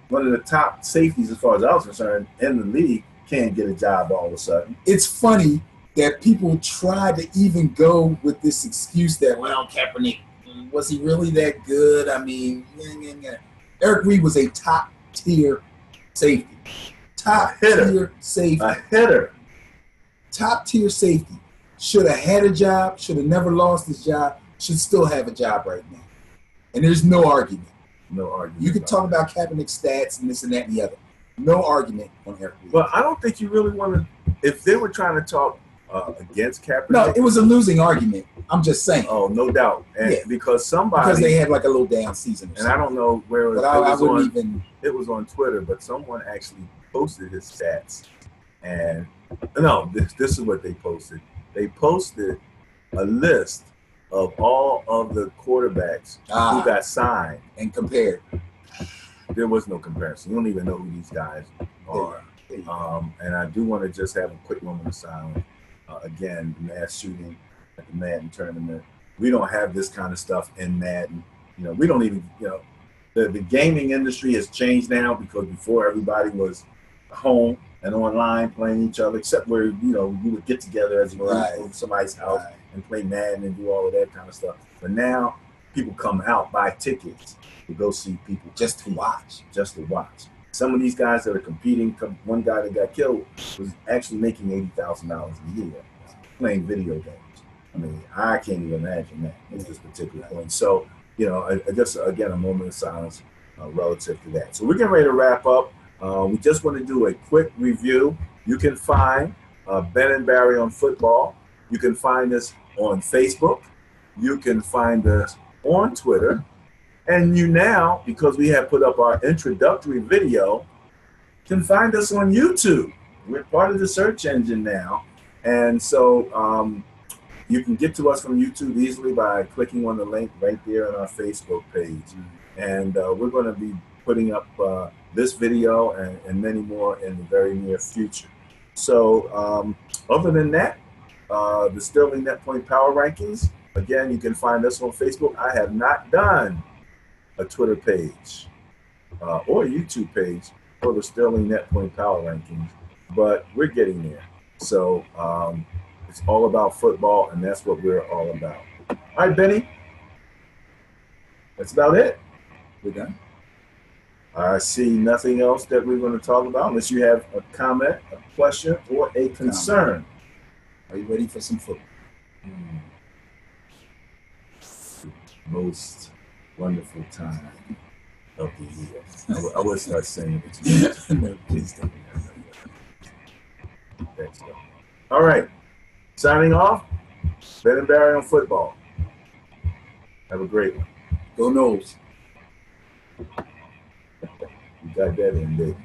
one of the top safeties as far as I was concerned in the league, can't get a job all of a sudden.
It's funny that people try to even go with this excuse that, well, Kaepernick, was he really that good? I mean, Eric Reid was a top-tier safety. Top-tier safety.
A hitter.
Top-tier safety. Should have had a job, should have never lost his job, should still have a job right now. And there's no argument.
No argument.
You can talk about Kaepernick's stats and this and that and the other. No argument on Eric Reid.
But I don't think you really want to, if they were trying to talk against Kaepernick.
No, it was a losing argument. I'm just saying.
Oh, no doubt. And because
they had like a little down season.
And I don't know where it was.
But
it was on Twitter, but someone actually posted his stats. And no, this is what they posted. They posted a list of all of the quarterbacks who got signed
and compared.
There was no comparison. You don't even know who these guys are. And I do want to just have a quick moment of silence. Again, the mass shooting at the Madden tournament. We don't have this kind of stuff in Madden. We don't even, the gaming industry has changed now, because before everybody was home and online playing each other, except where, we would get together as a group over somebody's house and play Madden and do all of that kind of stuff. But now people come out, buy tickets to go see people
just to watch.
Some of these guys that are competing, one guy that got killed was actually making $80,000 a year playing video games. I mean, I can't even imagine that at this particular point. So, I guess, again, a moment of silence relative to that. So we're getting ready to wrap up. We just want to do a quick review. You can find Ben and Barry on football. You can find us on Facebook. You can find us on Twitter. And you now, because we have put up our introductory video, can find us on YouTube. We're part of the search engine now. And so you can get to us from YouTube easily by clicking on the link right there on our Facebook page. And we're going to be putting up this video and many more in the very near future. So other than that, the Sterling Net Point Power Rankings, again, you can find us on Facebook. I have not done a Twitter page or a YouTube page for the Sterling Net Point Power Rankings, but we're getting there. So it's all about football, and that's what we're all about. All right, Benny, that's about it.
We're done.
I see nothing else that we're going to talk about unless you have a comment, a question, or a concern.
Are you ready for some football?
Most wonderful time of the year. I would start saying it. No, please don't. Thanks, though. All right. Signing off. Ben and Barry on football. Have a great one.
Go Noles.
You got that in there.